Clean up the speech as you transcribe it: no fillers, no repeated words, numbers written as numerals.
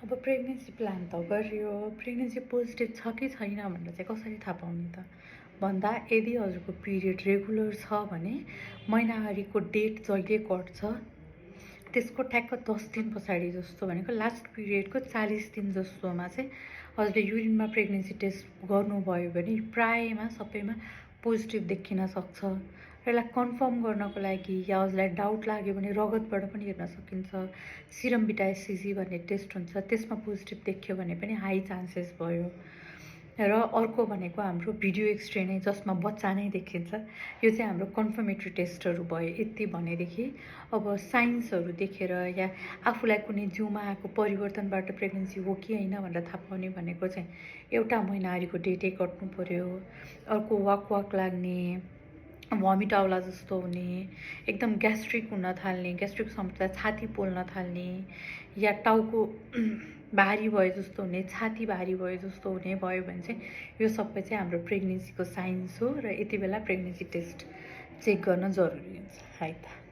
अब pregnancy plan त गरियो, प्रेग्नेन्सी पोजिटिभ छ कि छैन भनेर चाहिँ कसरी थाहा पाउने त भन्दा यदि हजुरको पिरियड रेगुलर छ भने महिनावारीको डेट जहिले कट्छ त्यसको ठ्याक्क 10 दिन पछाडि जस्तो भनेको लास्ट पिरियडको 40 दिन जस्तोमा चाहिँ हजुरले युरिनमा प्रेग्नेन्सी टेस्ट गर्नुभयो भने प्रायमा सबैमा पोजिटिभ देखिन सक्छ। र यसलाई कन्फर्म गर्नको लागि या हजुरलाई डाउट लाग्यो भने रगतबाट पनि हेर्न सकिन्छ। सिरम बिटाएसिजी भन्ने टेस्ट हुन्छ, त्यसमा पोजिटिभ देखियो भने पनि हाई चान्सेस भयो। र अर्को भनेको हाम्रो भिडियो एक्सरे नै जसमा बच्चा नै देखिन्छ, यो चाहिँ हाम्रो कन्फर्मेटरी टेस्टहरू भयो। यति भनेदेखि अब साइन्सहरू देखेर या आफूलाई कुनै जिउमा आएको परिवर्तनबाट प्रेग्नेन्सी हो कि होइन भनेर थाहा पाउने भनेको चाहिँ एउटा महिनावारीको डेटै कट्नु पर्यो। अर्को वाक लाग्ने, भमिट आउला जस्तो हुने, एकदम ग्यास्ट्रिक हुन थाल्ने, ग्यास्ट्रिक समस्या छाती पोल्न थाल्ने या टाउको भारी भए जस्तो हुने, छाती भारी भए जस्तो हुने भयो भने चाहिँ यो सबै चाहिँ हाम्रो प्रेग्नेन्सीको साइन्स हो र यति बेला प्रेग्नेन्सी टेस्ट चेक गर्न जरुरी हुन्छ है त।